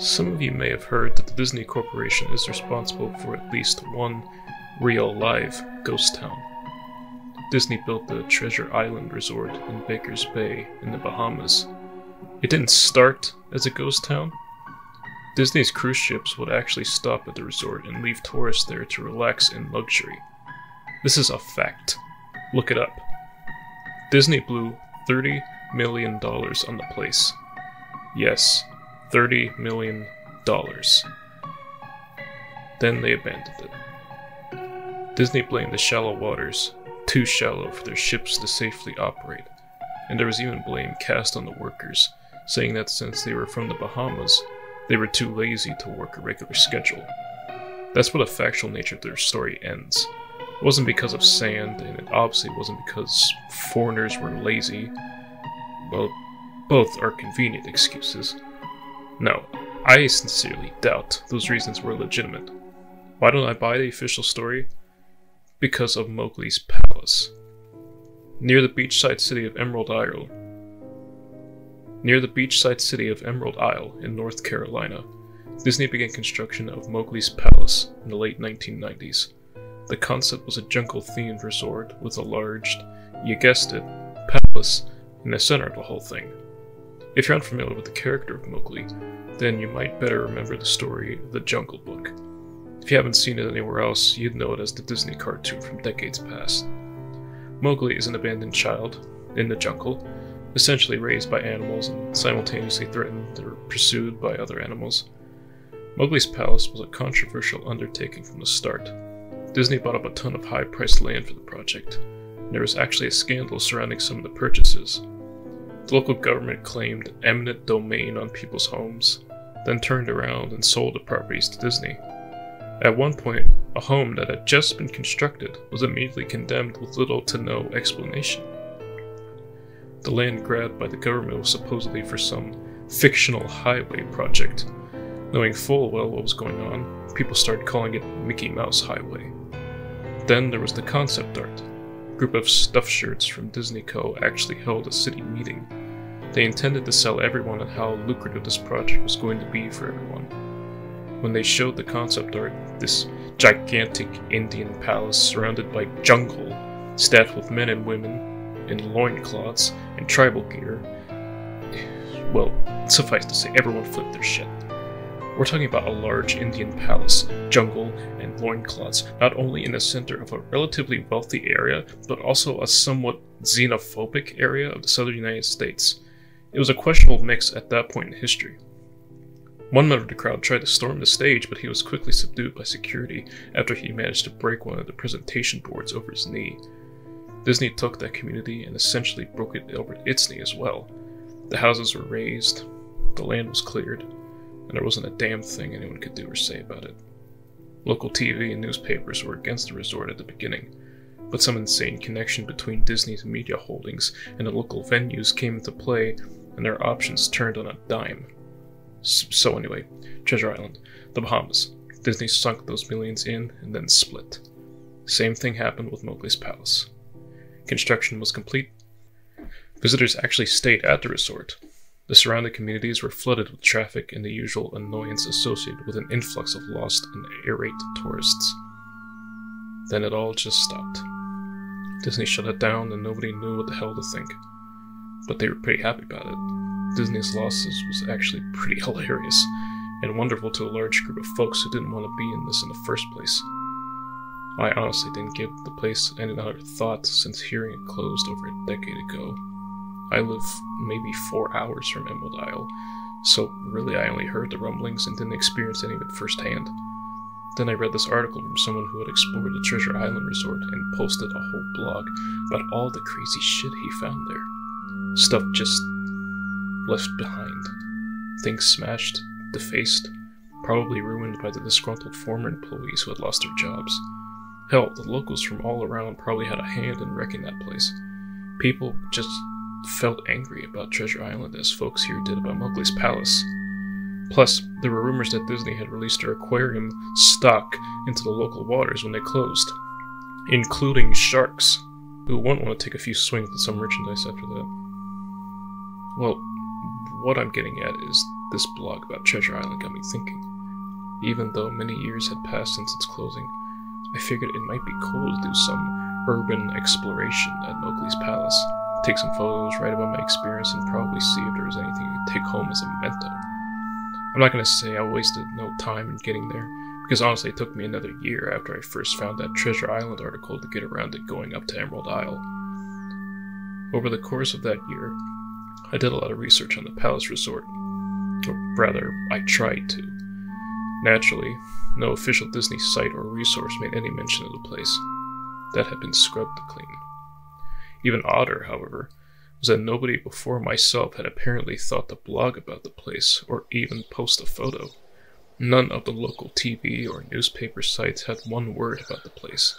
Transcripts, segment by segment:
Some of you may have heard that the Disney Corporation is responsible for at least one real live ghost town. Disney built the Treasure Island Resort in Baker's Bay in the Bahamas. It didn't start as a ghost town. Disney's cruise ships would actually stop at the resort and leave tourists there to relax in luxury. This is a fact. Look it up. Disney blew $30 million on the place. Yes, $30 million. Then they abandoned it. Disney blamed the shallow waters, too shallow for their ships to safely operate, and there was even blame cast on the workers, saying that since they were from the Bahamas, they were too lazy to work a regular schedule. That's where the factual nature of their story ends. It wasn't because of sand, and it obviously wasn't because foreigners were lazy. Well, both are convenient excuses. No, I sincerely doubt those reasons were legitimate. Why don't I buy the official story? Because of Mowgli's palace. Near the beachside city of Emerald Isle. In North Carolina, Disney began construction of Mowgli's palace in the late 1990s. The concept was a jungle-themed resort with a large, you guessed it, palace in the center of the whole thing. If you're unfamiliar with the character of Mowgli, then you might better remember the story of the Jungle Book. If you haven't seen it anywhere else, you'd know it as the Disney cartoon from decades past. Mowgli is an abandoned child in the jungle, essentially raised by animals and simultaneously threatened or pursued by other animals. Mowgli's palace was a controversial undertaking from the start. Disney bought up a ton of high-priced land for the project, and there was actually a scandal surrounding some of the purchases. The local government claimed eminent domain on people's homes, then turned around and sold the properties to Disney. At one point, a home that had just been constructed was immediately condemned with little to no explanation. The land grabbed by the government was supposedly for some fictional highway project. Knowing full well what was going on, people started calling it Mickey Mouse Highway. Then there was the concept art. A group of stuffed shirts from Disney Co. actually held a city meeting. They intended to sell everyone on how lucrative this project was going to be for everyone. When they showed the concept art, this gigantic Indian palace surrounded by jungle, staffed with men and women in loincloths and tribal gear, well, suffice to say, everyone flipped their shit. We're talking about a large Indian palace, jungle, and loincloths, not only in the center of a relatively wealthy area, but also a somewhat xenophobic area of the southern United States. It was a questionable mix at that point in history. One member of the crowd tried to storm the stage, but he was quickly subdued by security after he managed to break one of the presentation boards over his knee. Disney took that community and essentially broke it over its knee as well. The houses were razed, the land was cleared, and there wasn't a damn thing anyone could do or say about it. Local TV and newspapers were against the resort at the beginning, but some insane connection between Disney's media holdings and the local venues came into play, and their options turned on a dime. So anyway, Treasure Island, the Bahamas. Disney sunk those millions in and then split. Same thing happened with Mowgli's palace. Construction was complete. Visitors actually stayed at the resort. The surrounding communities were flooded with traffic and the usual annoyance associated with an influx of lost and irate tourists. Then it all just stopped. Disney shut it down and nobody knew what the hell to think. But they were pretty happy about it. Disney's losses was actually pretty hilarious, and wonderful to a large group of folks who didn't want to be in this in the first place. I honestly didn't give the place another thought since hearing it closed over a decade ago. I live maybe 4 hours from Emerald Isle, so really I only heard the rumblings and didn't experience any of it firsthand. Then I read this article from someone who had explored the Treasure Island Resort and posted a whole blog about all the crazy shit he found there. Stuff just left behind. Things smashed, defaced, probably ruined by the disgruntled former employees who had lost their jobs. Hell, the locals from all around probably had a hand in wrecking that place. People just felt angry about Treasure Island as folks here did about Mowgli's palace. Plus, there were rumors that Disney had released their aquarium stock into the local waters when they closed, including sharks, who won't want to take a few swings at some merchandise after that. Well, what I'm getting at is this blog about Treasure Island got me thinking. Even though many years had passed since its closing, I figured it might be cool to do some urban exploration at Mowgli's palace. Take some photos, write about my experience, and probably see if there was anything I could take home as a memento. I'm not going to say I wasted no time in getting there, because honestly it took me another year after I first found that Treasure Island article to get around to going up to Emerald Isle. Over the course of that year, I did a lot of research on the Palace Resort. Or rather, I tried to. Naturally, no official Disney site or resource made any mention of the place. That had been scrubbed clean. Even odder, however, was that nobody before myself had apparently thought to blog about the place or even post a photo. None of the local TV or newspaper sites had one word about the place,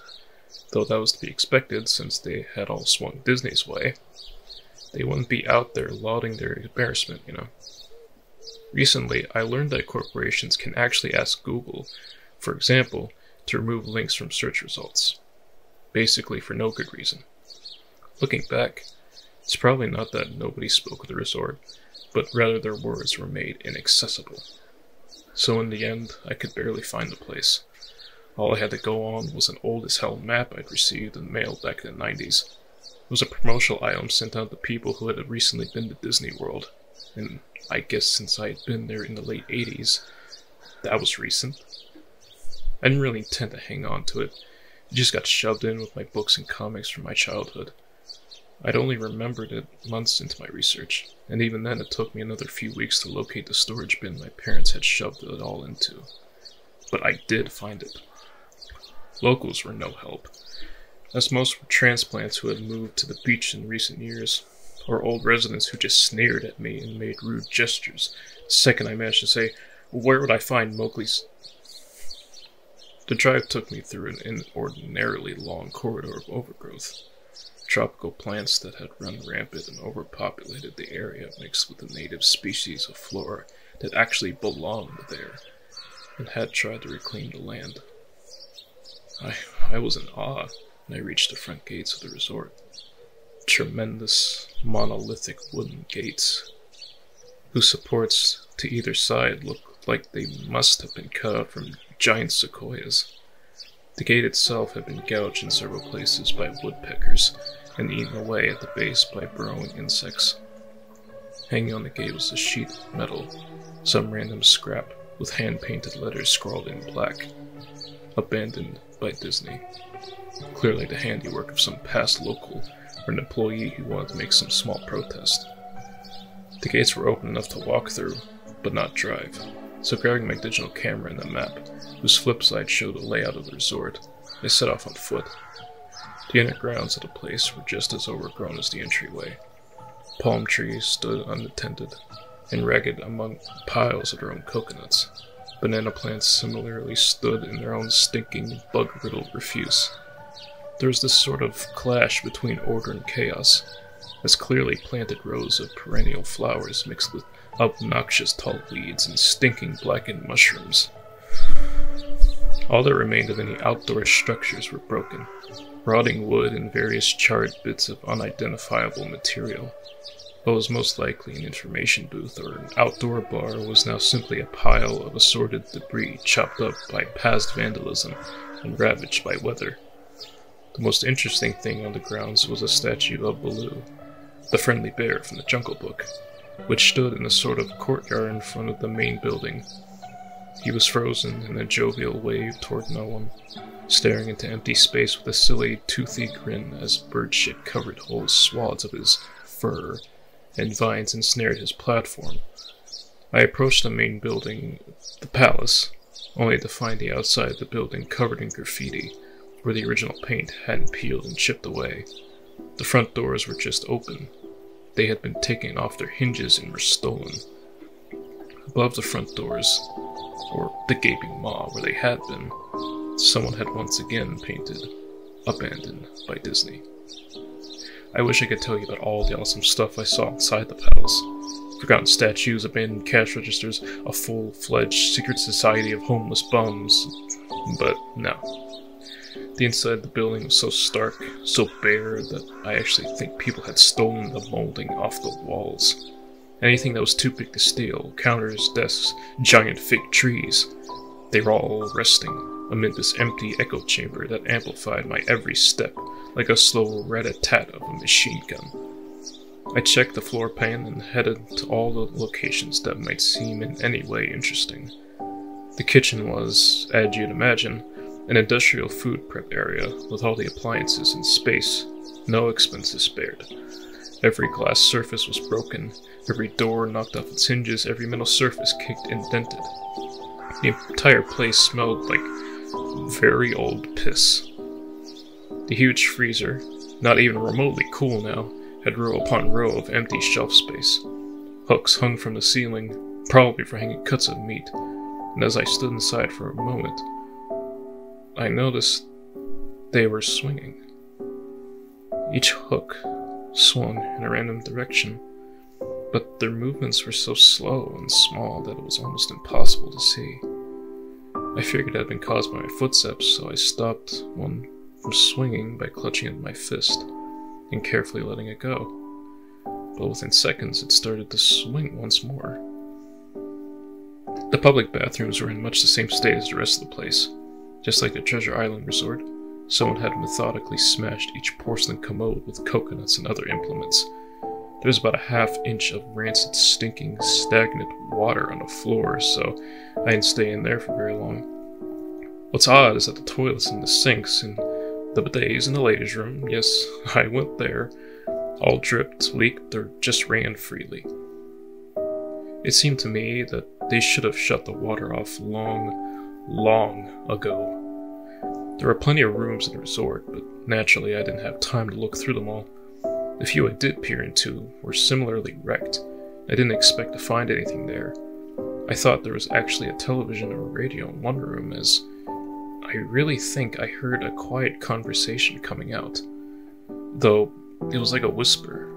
though that was to be expected since they had all swung Disney's way. They wouldn't be out there lauding their embarrassment, you know. Recently, I learned that corporations can actually ask Google, for example, to remove links from search results. Basically for no good reason. Looking back, it's probably not that nobody spoke of the resort, but rather their words were made inaccessible. So in the end, I could barely find the place. All I had to go on was an old-as-hell map I'd received in the mail back in the 90s. It was a promotional item sent out to people who had recently been to Disney World, and I guess since I had been there in the late 80s, that was recent. I didn't really intend to hang on to it. It just got shoved in with my books and comics from my childhood. I'd only remembered it months into my research, and even then it took me another few weeks to locate the storage bin my parents had shoved it all into. But I did find it. Locals were no help, as most were transplants who had moved to the beach in recent years, or old residents who just sneered at me and made rude gestures the second I managed to say, "Where would I find Mowgli's?" The drive took me through an inordinarily long corridor of overgrowth. Tropical plants that had run rampant and overpopulated the area mixed with the native species of flora that actually belonged there and had tried to reclaim the land. I was in awe when I reached the front gates of the resort. Tremendous, monolithic wooden gates, whose supports to either side looked like they must have been cut out from giant sequoias. The gate itself had been gouged in several places by woodpeckers and eaten away at the base by burrowing insects. Hanging on the gate was a sheet of metal, some random scrap with hand-painted letters scrawled in black. Abandoned by Disney. Clearly the handiwork of some past local or an employee who wanted to make some small protest. The gates were open enough to walk through, but not drive, so grabbing my digital camera and the map, whose flip side showed the layout of the resort, I set off on foot. The inner grounds of the place were just as overgrown as the entryway. Palm trees stood unattended, and ragged among piles of their own coconuts. Banana plants similarly stood in their own stinking, bug-riddled refuse. There was this sort of clash between order and chaos, as clearly planted rows of perennial flowers mixed with obnoxious tall weeds and stinking blackened mushrooms. All that remained of any outdoor structures were broken, rotting wood and various charred bits of unidentifiable material. What was most likely an information booth or an outdoor bar was now simply a pile of assorted debris chopped up by past vandalism and ravaged by weather. The most interesting thing on the grounds was a statue of Baloo, the friendly bear from the Jungle Book, which stood in a sort of courtyard in front of the main building. He was frozen in a jovial wave toward no one, staring into empty space with a silly, toothy grin as bird shit covered whole swaths of his fur, and vines ensnared his platform. I approached the main building, the palace, only to find the outside of the building covered in graffiti, where the original paint hadn't peeled and chipped away. The front doors were just open. They had been taken off their hinges and were stolen. Above the front doors, or the gaping maw where they had been, someone had once again painted, "Abandoned by Disney." I wish I could tell you about all the awesome stuff I saw inside the palace. Forgotten statues, abandoned cash registers, a full-fledged secret society of homeless bums, but no. The inside of the building was so stark, so bare, that I actually think people had stolen the molding off the walls. Anything that was too big to steal, counters, desks, giant fake trees. They were all resting amid this empty echo chamber that amplified my every step like a slow rat-a-tat of a machine gun. I checked the floor plan and headed to all the locations that might seem in any way interesting. The kitchen was, as you'd imagine, an industrial food prep area with all the appliances in space, no expenses spared. Every glass surface was broken, every door knocked off its hinges, every metal surface kicked and dented. The entire place smelled like very old piss. The huge freezer, not even remotely cool now, had row upon row of empty shelf space. Hooks hung from the ceiling, probably for hanging cuts of meat, and as I stood inside for a moment, I noticed they were swinging. Each hook swung in a random direction, but their movements were so slow and small that it was almost impossible to see. I figured it had been caused by my footsteps, so I stopped one from swinging by clutching it in my fist and carefully letting it go. But within seconds, it started to swing once more. The public bathrooms were in much the same state as the rest of the place. Just like the Treasure Island resort, someone had methodically smashed each porcelain commode with coconuts and other implements. There was about a half-inch of rancid, stinking, stagnant water on the floor, so I didn't stay in there for very long. What's odd is that the toilets and the sinks and the bidets in the ladies' room, yes, I went there, all dripped, leaked, or just ran freely. It seemed to me that they should have shut the water off long ago. There were plenty of rooms in the resort, but naturally I didn't have time to look through them all. The few I did peer into were similarly wrecked. I didn't expect to find anything there. I thought there was actually a television or a radio in one room, as I really think I heard a quiet conversation coming out. Though it was like a whisper,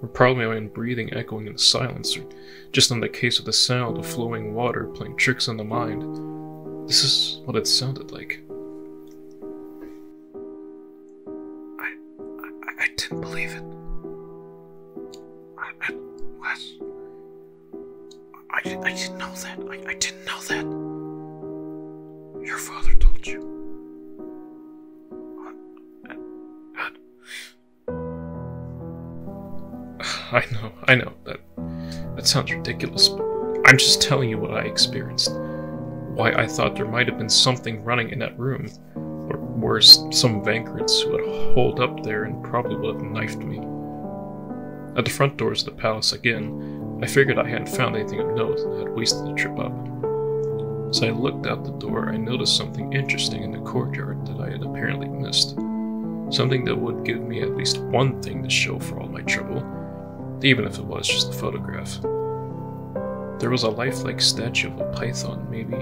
or probably my own breathing echoing in the silence, or just in the case of the sound of flowing water playing tricks on the mind. This is what it sounded like. I didn't believe it. Wes, I didn't know that. I didn't know that. Your father told you. What? I know, that sounds ridiculous, but I'm just telling you what I experienced. Why I thought there might have been something running in that room, or worse, some vagrants who had holed up there and probably would have knifed me. At the front doors of the palace again, I figured I hadn't found anything of note and had wasted the trip up. As I looked out the door, I noticed something interesting in the courtyard that I had apparently missed. Something that would give me at least one thing to show for all my trouble, even if it was just a photograph. There was a lifelike statue of a python, maybe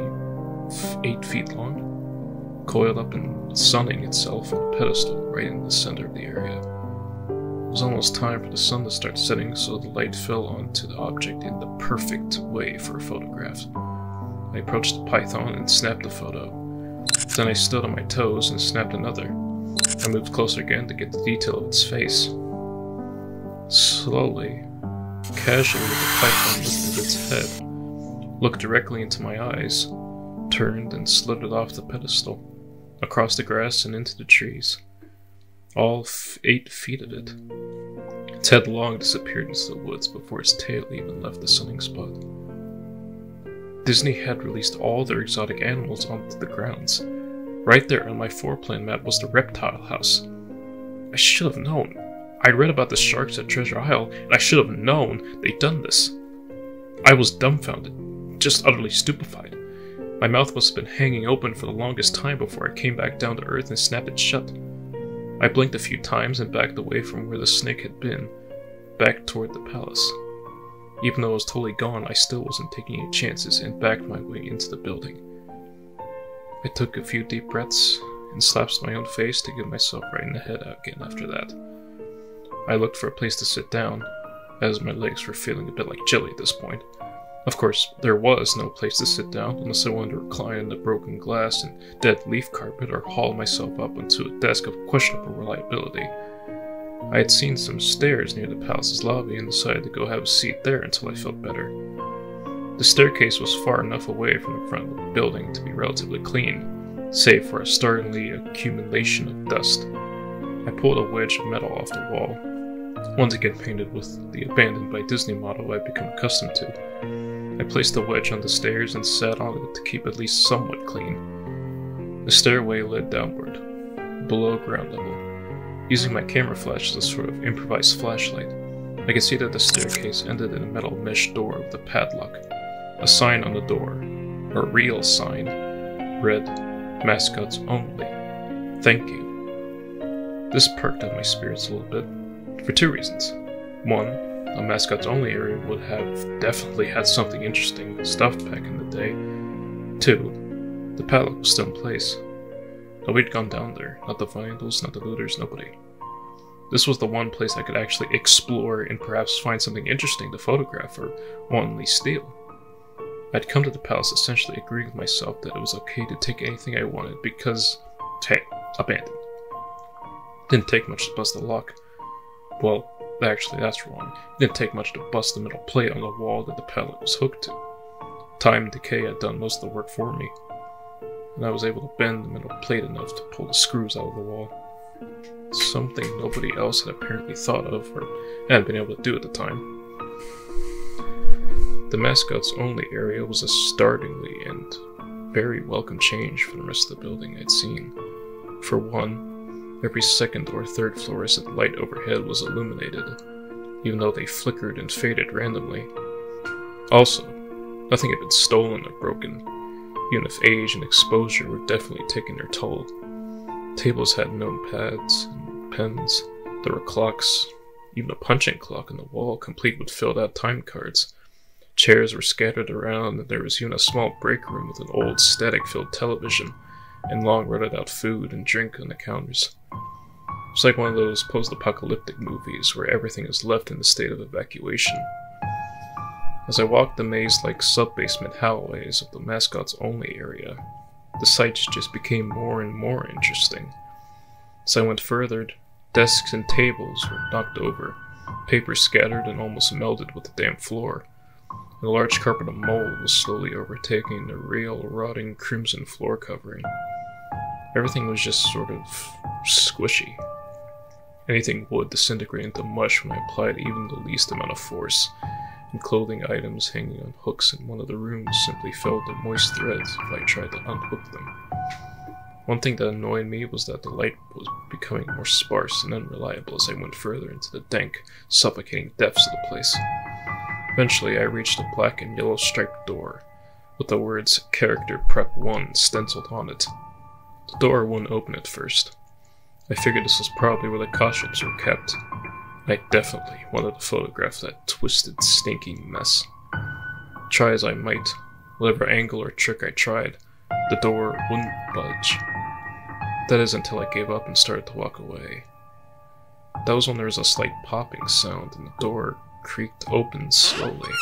8 feet long, coiled up and sunning itself on a pedestal right in the center of the area. It was almost time for the sun to start setting, so the light fell onto the object in the perfect way for a photograph. I approached the python and snapped a photo. Then I stood on my toes and snapped another. I moved closer again to get the detail of its face. Slowly, casually, the python lifted its head, looked directly into my eyes, turned and slithered off the pedestal, across the grass and into the trees. All 8 feet of it. Its head long disappeared into the woods before its tail even left the sunning spot. Disney had released all their exotic animals onto the grounds. Right there on my floorplan map was the reptile house. I should have known. I'd read about the sharks at Treasure Isle, and I should have known they'd done this. I was dumbfounded, just utterly stupefied. My mouth must have been hanging open for the longest time before I came back down to earth and snapped it shut. I blinked a few times and backed away from where the snake had been, back toward the palace. Even though it was totally gone, I still wasn't taking any chances and backed my way into the building. I took a few deep breaths and slapped my own face to get myself right in the head again after that. I looked for a place to sit down, as my legs were feeling a bit like jelly at this point. Of course, there was no place to sit down unless I wanted to recline on the broken glass and dead leaf carpet or haul myself up onto a desk of questionable reliability. I had seen some stairs near the palace's lobby and decided to go have a seat there until I felt better. The staircase was far enough away from the front of the building to be relatively clean, save for a startlingly accumulation of dust. I pulled a wedge of metal off the wall, once again painted with the abandoned by Disney motto I'd become accustomed to. I placed the wedge on the stairs and sat on it to keep at least somewhat clean. The stairway led downward, below ground level. Using my camera flash as a sort of improvised flashlight, I could see that the staircase ended in a metal mesh door with a padlock. A sign on the door, a real sign, read, "Mascots only. Thank you." This perked up my spirits a little bit, for two reasons. One, a mascots only area would have definitely had something interesting stuffed back in the day. Two, the padlock was still in place. Nobody'd gone down there, not the vandals, not the looters, nobody. This was the one place I could actually explore and perhaps find something interesting to photograph or wantonly steal. I'd come to the palace essentially agreeing with myself that it was okay to take anything I wanted because, hey, abandoned. Didn't take much to bust the lock. Well, actually that's wrong. It didn't take much to bust the metal plate on the wall that the padlock was hooked to. Time and decay had done most of the work for me, and I was able to bend the metal plate enough to pull the screws out of the wall. Something nobody else had apparently thought of or hadn't been able to do at the time. The mascots only area was a startlingly and very welcome change from the rest of the building I'd seen. For one, every second or third fluorescent light overhead was illuminated, even though they flickered and faded randomly. Also, nothing had been stolen or broken, even if age and exposure were definitely taking their toll. Tables had notepads and pens, there were clocks, even a punching clock on the wall complete with filled out time cards. Chairs were scattered around, and there was even a small break room with an old static-filled television and long rutted-out food and drink on the counters. It's like one of those post-apocalyptic movies where everything is left in a state of evacuation. As I walked the maze-like sub-basement hallways of the mascots-only area, the sights just became more and more interesting. As I went further, desks and tables were knocked over, paper scattered and almost melded with the damp floor. A large carpet of mold was slowly overtaking the real, rotting crimson floor covering. Everything was just sort of squishy. Anything would disintegrate into mush when I applied even the least amount of force, and clothing items hanging on hooks in one of the rooms simply fell to moist threads if I tried to unhook them. One thing that annoyed me was that the light was becoming more sparse and unreliable as I went further into the dank, suffocating depths of the place. Eventually, I reached a black and yellow striped door, with the words Character Prep 1 stenciled on it. The door wouldn't open at first. I figured this was probably where the costumes were kept. I definitely wanted to photograph that twisted, stinking mess. Try as I might, whatever angle or trick I tried, the door wouldn't budge. That is until I gave up and started to walk away. That was when there was a slight popping sound and the door creaked open slowly.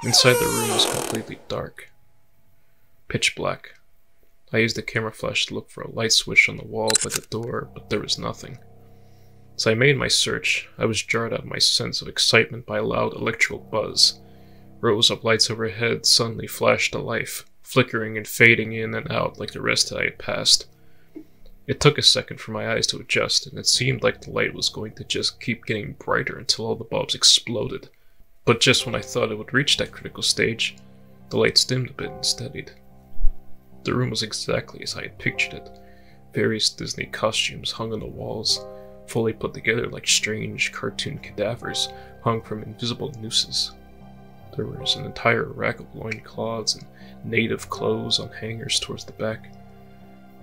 Inside the room was completely dark. Pitch black. I used the camera flash to look for a light switch on the wall by the door, but there was nothing. As I made my search, I was jarred out of my sense of excitement by a loud electrical buzz. Rows of lights overhead suddenly flashed to life, flickering and fading in and out like the rest that I had passed. It took a second for my eyes to adjust, and it seemed like the light was going to just keep getting brighter until all the bulbs exploded. But just when I thought it would reach that critical stage, the lights dimmed a bit and steadied. The room was exactly as I had pictured it. Various Disney costumes hung on the walls, fully put together like strange cartoon cadavers hung from invisible nooses. There was an entire rack of loincloths and native clothes on hangers towards the back.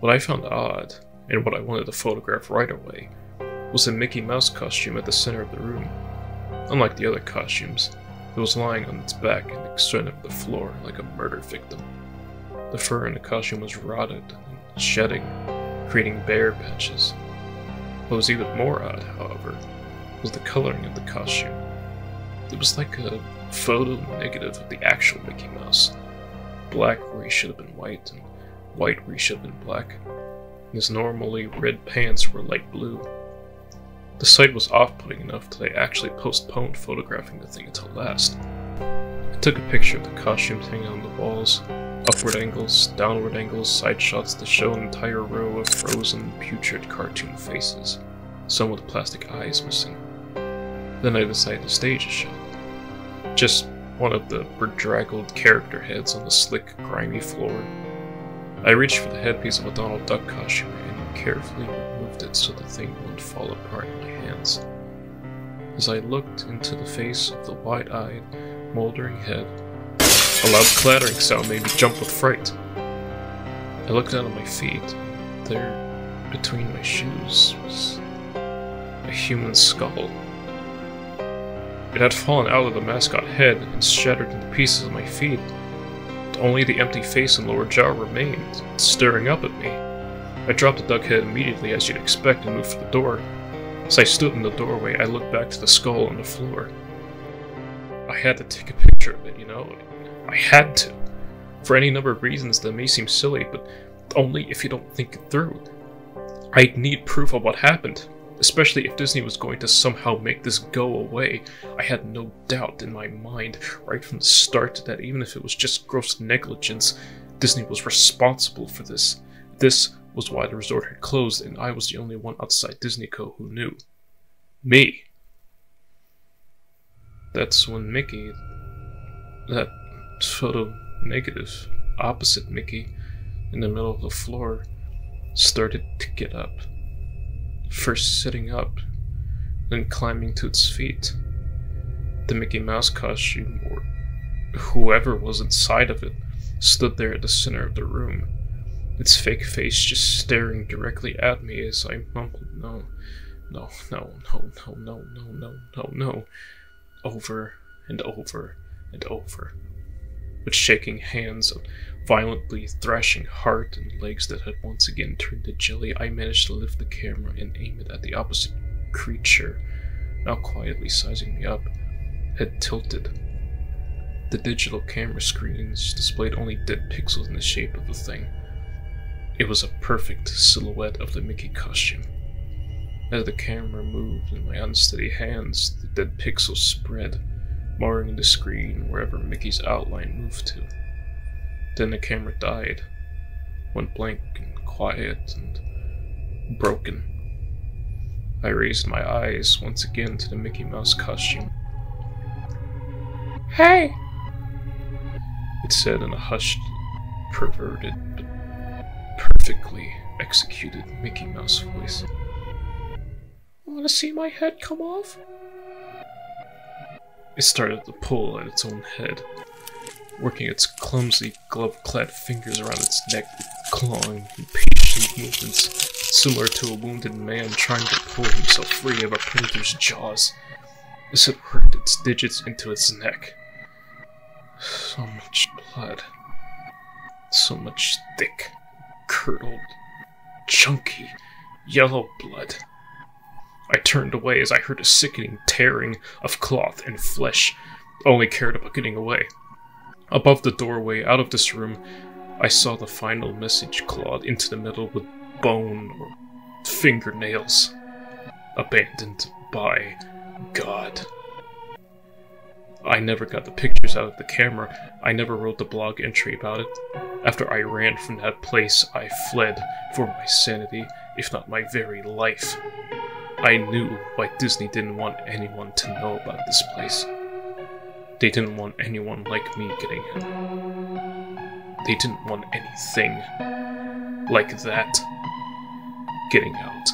What I found odd, and what I wanted to photograph right away, was a Mickey Mouse costume at the center of the room. Unlike the other costumes, it was lying on its back in the center of the floor like a murder victim. The fur in the costume was rotted and shedding, creating bare patches. What was even more odd, however, was the coloring of the costume. It was like a photo negative of the actual Mickey Mouse. Black where he should have been white, and white where he should have been black. And his normally red pants were light blue. The sight was off-putting enough that I actually postponed photographing the thing until last. I took a picture of the costumes hanging on the walls, upward angles, downward angles, side shots that show an entire row of frozen, putrid cartoon faces, some with plastic eyes missing. Then I decided to stage a shot. Just one of the bedraggled character heads on the slick, grimy floor. I reached for the headpiece of a Donald Duck costume and carefully removed it so the thing wouldn't fall apart in my hands. As I looked into the face of the wide-eyed, moldering head, a loud clattering sound made me jump with fright. I looked down at my feet. There, between my shoes, was a human skull. It had fallen out of the mascot head and shattered into pieces at my feet. Only the empty face and lower jaw remained, staring up at me. I dropped the duck head immediately, as you'd expect, and moved for the door. As I stood in the doorway, I looked back to the skull on the floor. I had to take a picture of it, you know? I had to. For any number of reasons that may seem silly, but only if you don't think it through. I'd need proof of what happened. Especially if Disney was going to somehow make this go away. I had no doubt in my mind, right from the start, that even if it was just gross negligence, Disney was responsible for this. This was why the resort had closed, and I was the only one outside Disney Co. who knew. Me. That's when Mickey, that photo negative, opposite Mickey, in the middle of the floor, started to get up. First sitting up, then climbing to its feet. The Mickey Mouse costume, or whoever was inside of it, stood there at the center of the room, its fake face just staring directly at me as I mumbled, no, no, no, no, no, no, no, no, no, no, over and over and over, with shaking hands, a violently thrashing heart, and legs that had once again turned to jelly. I managed to lift the camera and aim it at the opposite creature, now quietly sizing me up, head tilted. The digital camera screens displayed only dead pixels in the shape of the thing. It was a perfect silhouette of the Mickey costume. As the camera moved in my unsteady hands, the dead pixels spread, marring the screen wherever Mickey's outline moved to. Then the camera died, went blank and quiet and broken. I raised my eyes once again to the Mickey Mouse costume. "Hey!" it said in a hushed, perverted, but perfectly executed Mickey Mouse voice. "Want to see my head come off?" It started to pull at its own head, working its clumsy, glove-clad fingers around its neck, clawing impatient movements, similar to a wounded man trying to pull himself free of a predator's jaws, as it worked its digits into its neck. So much blood. So much thick, curdled, chunky, yellow blood. I turned away as I heard a sickening tearing of cloth and flesh. I only cared about getting away. Above the doorway, out of this room, I saw the final message clawed into the middle with bone or fingernails. Abandoned by God. I never got the pictures out of the camera. I never wrote the blog entry about it. After I ran from that place, I fled for my sanity, if not my very life. I knew why Disney didn't want anyone to know about this place. They didn't want anyone like me getting in. They didn't want anything like that getting out.